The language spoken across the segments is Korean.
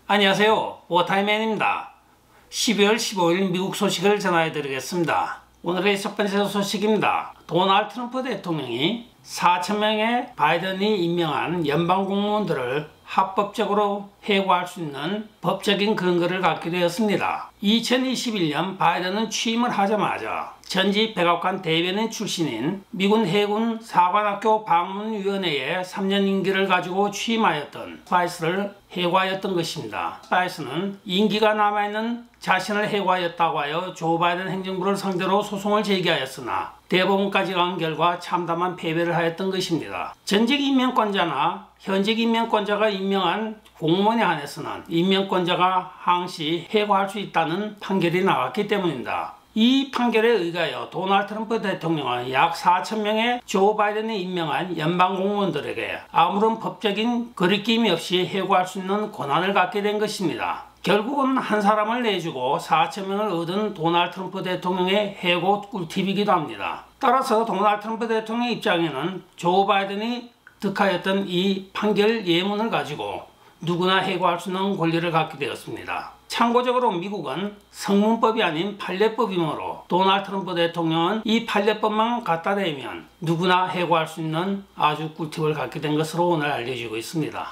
안녕하세요. 워타이맨입니다. 12월 15일 미국 소식을 전해 드리겠습니다. 오늘의 첫 번째 소식입니다. 도널드 트럼프 대통령이 4,000명의 바이든이 임명한 연방 공무원들을 합법적으로 해고할 수 있는 법적인 근거를 갖게 되었습니다. 2021년 바이든은 취임을 하자마자 전직 백악관 대변인 출신인 미군 해군 사관학교 방문위원회에 3년 임기를 가지고 취임하였던 스파이스를 해고하였던 것입니다. 스파이스는 임기가 남아있는 자신을 해고하였다고 하여 조 바이든 행정부를 상대로 소송을 제기하였으나 대법원까지 간 결과 참담한 패배를 하였던 것입니다. 전직 임명권자나 현직 임명권자가 임명한 공무원에 한해서는 임명권자가 항시 해고할 수 있다는 판결이 나왔기 때문입니다. 이 판결에 의하여 도널드 트럼프 대통령은 약 4,000명의 조 바이든이 임명한 연방 공무원들에게 아무런 법적인 거리낌이 없이 해고할 수 있는 권한을 갖게 된 것입니다. 결국은 한 사람을 내주고 4,000명을 얻은 도널드 트럼프 대통령의 해고 꿀팁이기도 합니다. 따라서 도널드 트럼프 대통령 입장에는 조 바이든이 득하였던 이 판결 예문을 가지고 누구나 해고할 수 있는 권리를 갖게 되었습니다. 참고적으로 미국은 성문법이 아닌 판례법이므로 도널드 트럼프 대통령은 이 판례법만 갖다 대면 누구나 해고할 수 있는 아주 꿀팁을 갖게 된 것으로 오늘 알려지고 있습니다.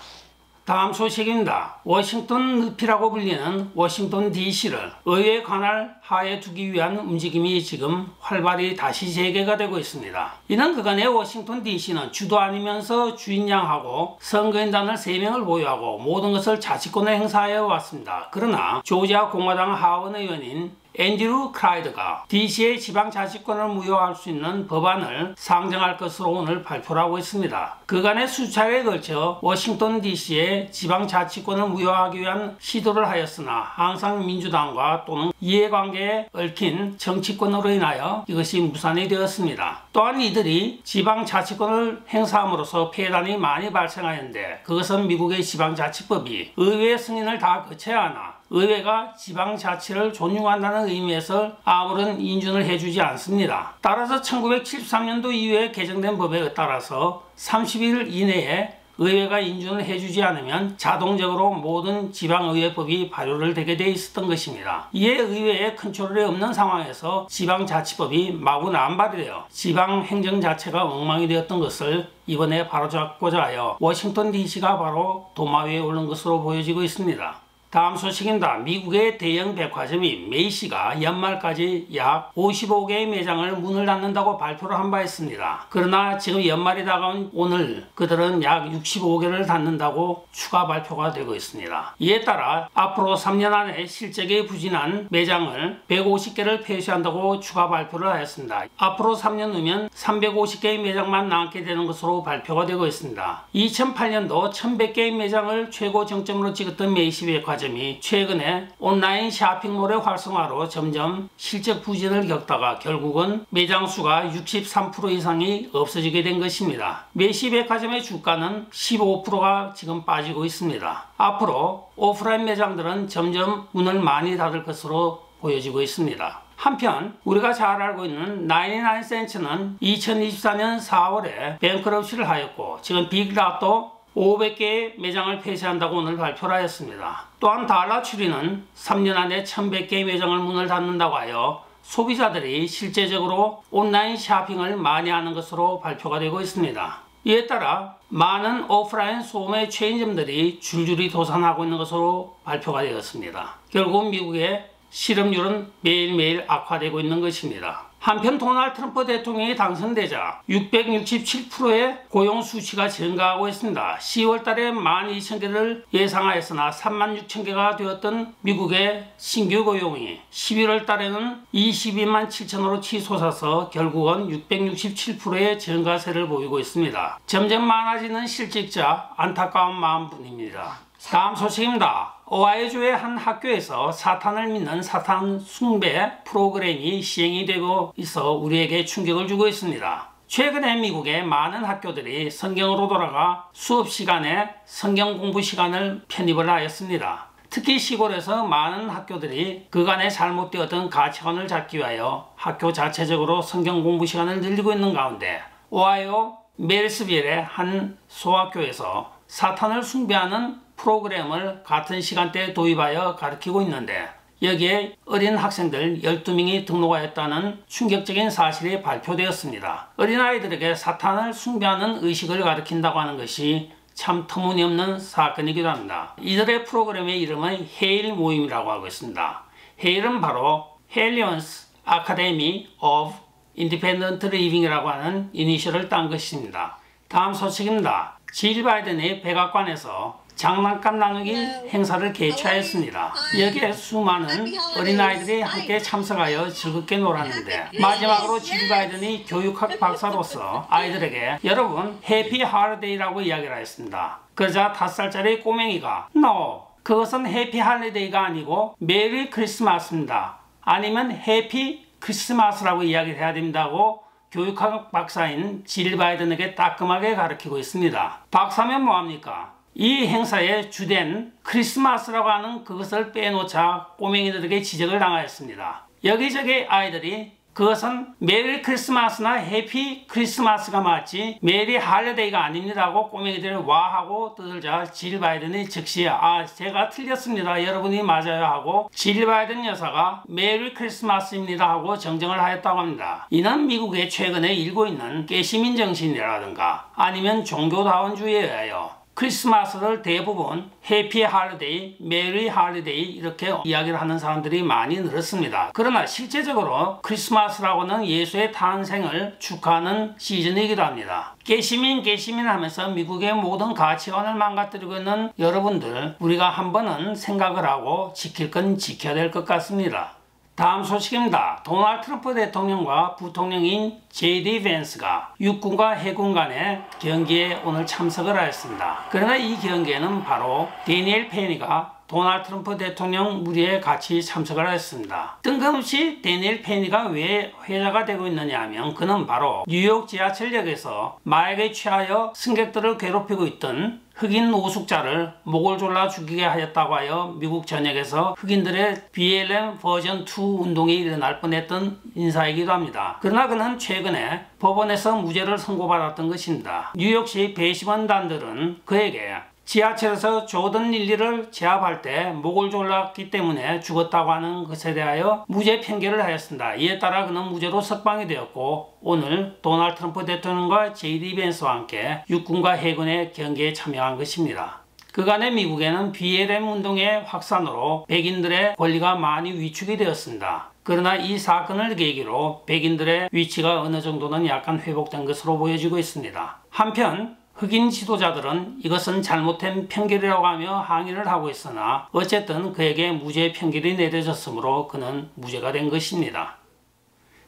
다음 소식입니다. 워싱턴 늪이라고 불리는 워싱턴 DC를 의회 관할 하에 두기 위한 움직임이 지금 활발히 다시 재개가 되고 있습니다. 이는 그간의 워싱턴 DC는 주도 아니면서 주인양하고 선거인단을 3명을 보유하고 모든 것을 자치권을 행사하여 왔습니다. 그러나 조지아 공화당 하원 의원인 앤드류 크라이드가 DC의 지방자치권을 무효할 수 있는 법안을 상정할 것으로 오늘 발표를 하고 있습니다. 그간의 수차례에 걸쳐 워싱턴 DC의 지방자치권을 무효하기 위한 시도를 하였으나 항상 민주당과 또는 이해관계에 얽힌 정치권으로 인하여 이것이 무산이 되었습니다. 또한 이들이 지방자치권을 행사함으로써 폐단이 많이 발생하였는데 그것은 미국의 지방자치법이 의회 승인을 다 거쳐야 하나 의회가 지방자치를 존중한다는 의미에서 아무런 인준을 해주지 않습니다. 따라서 1973년도 이후에 개정된 법에 따라서 30일 이내에 의회가 인준을 해주지 않으면 자동적으로 모든 지방의회법이 발효를 되게 돼 있었던 것입니다. 이에 의회의 컨트롤이 없는 상황에서 지방자치법이 마구 남발되어 지방행정 자체가 엉망이 되었던 것을 이번에 바로잡고자 하여 워싱턴 DC가 바로 도마 위에 오른 것으로 보여지고 있습니다. 다음 소식입니다. 미국의 대형 백화점인 메이시가 연말까지 약 55개의 매장을 문을 닫는다고 발표를 한 바 있습니다. 그러나 지금 연말이 다가온 오늘 그들은 약 65개를 닫는다고 추가 발표가 되고 있습니다. 이에 따라 앞으로 3년 안에 실적이 부진한 매장을 150개를 폐쇄한다고 추가 발표를 하였습니다. 앞으로 3년 후면 350개의 매장만 남게 되는 것으로 발표가 되고 있습니다. 2008년도 1100개의 매장을 최고 정점으로 찍었던 메이시 백화점 이 최근에 온라인 쇼핑몰의 활성화로 점점 실적 부진을 겪다가 결국은 매장 수가 63% 이상이 없어지게 된 것입니다. 메이시 백화점의 주가는 15%가 지금 빠지고 있습니다. 앞으로 오프라인 매장들은 점점 문을 많이 닫을 것으로 보여지고 있습니다. 한편 우리가 잘 알고 있는 99센츠는 2024년 4월에 뱅크럽시를 하였고 지금 빅라또 500개의 매장을 폐쇄한다고 오늘 발표를 하였습니다. 또한 달러추리는 3년 안에 1100개의 매장을 문을 닫는다고 하여 소비자들이 실제적으로 온라인 쇼핑을 많이 하는 것으로 발표가 되고 있습니다. 이에 따라 많은 오프라인 소매 체인점들이 줄줄이 도산하고 있는 것으로 발표가 되었습니다. 결국 미국의 실업률은 매일매일 악화되고 있는 것입니다. 한편 도널드 트럼프 대통령이 당선되자 667%의 고용 수치가 증가하고 있습니다. 10월 달에 12,000개를 예상하였으나 36,000개가 되었던 미국의 신규 고용이 11월 달에는 22만 7천으로 치솟아서 결국은 667%의 증가세를 보이고 있습니다. 점점 많아지는 실직자 안타까운 마음뿐입니다. 다음 소식입니다. 오하이오주의 한 학교에서 사탄을 믿는 사탄 숭배 프로그램이 시행이 되고 있어 우리에게 충격을 주고 있습니다. 최근에 미국의 많은 학교들이 성경으로 돌아가 수업 시간에 성경 공부 시간을 편입을 하였습니다. 특히 시골에서 많은 학교들이 그간에 잘못되었던 가치관을 잡기 위하여 학교 자체적으로 성경 공부 시간을 늘리고 있는 가운데 오하이오 메리스빌의 한 소학교에서 사탄을 숭배하는 프로그램을 같은 시간대에 도입하여 가르치고 있는데 여기에 어린 학생들 12명이 등록하였다는 충격적인 사실이 발표되었습니다. 어린아이들에게 사탄을 숭배하는 의식을 가르친다고 하는 것이 참 터무니없는 사건이기도 합니다. 이들의 프로그램의 이름은 헤일 모임이라고 하고 있습니다. 헤일은 바로 Helios Academy of Independent Living이라고 하는 이니셜을 딴 것입니다. 다음 소식입니다. 질 바이든이 백악관에서 장난감 나누기 행사를 개최하였습니다. 여기에 수많은 어린아이들이 함께 참석하여 즐겁게 놀았는데 마지막으로 질 바이든이 교육학 박사로서 아이들에게 여러분 해피 할리데이라고 이야기를 하였습니다. 그러자 5살짜리 꼬맹이가 No! 그것은 해피 할리데이가 아니고 메리 크리스마스입니다. 아니면 해피 크리스마스라고 이야기를 해야 된다고 교육학 박사인 질 바이든에게 따끔하게 가르치고 있습니다. 박사면 뭐합니까? 이 행사의 주된 크리스마스라고 하는 그것을 빼놓자 꼬맹이들에게 지적을 당하였습니다. 여기저기 아이들이 그것은 메리 크리스마스나 해피 크리스마스가 맞지 메리 할리데이가 아닙니다고 꼬맹이들을 와하고 떠들자 질 바이든이 즉시 제가 틀렸습니다. 여러분이 맞아요 하고 질 바이든 여사가 메리 크리스마스입니다 하고 정정을 하였다고 합니다. 이는 미국의 최근에 일고 있는 깨시민 정신이라든가 아니면 종교다원주의에 의하여 크리스마스를 대부분 해피 할리데이, 메리 할리데이 이렇게 이야기를 하는 사람들이 많이 늘었습니다. 그러나 실제적으로 크리스마스라고는 예수의 탄생을 축하하는 시즌이기도 합니다. 깨시민 하면서 미국의 모든 가치관을 망가뜨리고 있는 여러분들 우리가 한 번은 생각을 하고 지킬 건 지켜야 될 것 같습니다. 다음 소식입니다. 도널드 트럼프 대통령과 부통령인 J.D. 벤스가 육군과 해군 간의 경기에 오늘 참석을 하였습니다. 그러나 이 경기에는 바로 데니엘 페니가 도널드 트럼프 대통령 무리에 같이 참석을 하였습니다. 뜬금없이 데니엘 페니가 왜 회자가 되고 있느냐 하면 그는 바로 뉴욕 지하철역에서 마약에 취하여 승객들을 괴롭히고 있던 흑인 노숙자를 목을 졸라 죽이게 하였다고 하여 미국 전역에서 흑인들의 BLM 버전 2 운동이 일어날 뻔했던 인사이기도 합니다. 그러나 그는 최근에 법원에서 무죄를 선고받았던 것입니다. 뉴욕시 배심원단들은 그에게 지하철에서 조던 릴리를 제압할 때 목을 졸랐기 때문에 죽었다고 하는 것에 대하여 무죄 판결을 하였습니다. 이에 따라 그는 무죄로 석방이 되었고 오늘 도널드 트럼프 대통령과 J.D. 벤스와 함께 육군과 해군의 경기에 참여한 것입니다. 그간의 미국에는 BLM 운동의 확산으로 백인들의 권리가 많이 위축이 되었습니다. 그러나 이 사건을 계기로 백인들의 위치가 어느 정도는 약간 회복된 것으로 보여지고 있습니다. 한편 흑인 지도자들은 이것은 잘못된 판결이라고 하며 항의를 하고 있으나 어쨌든 그에게 무죄 판결이 내려졌으므로 그는 무죄가 된 것입니다.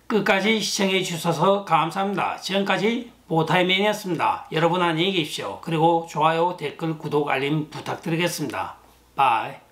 끝까지 시청해 주셔서 감사합니다. 지금까지 보타이맨이었습니다. 여러분 안녕히 계십시오. 그리고 좋아요, 댓글, 구독, 알림 부탁드리겠습니다. 바이.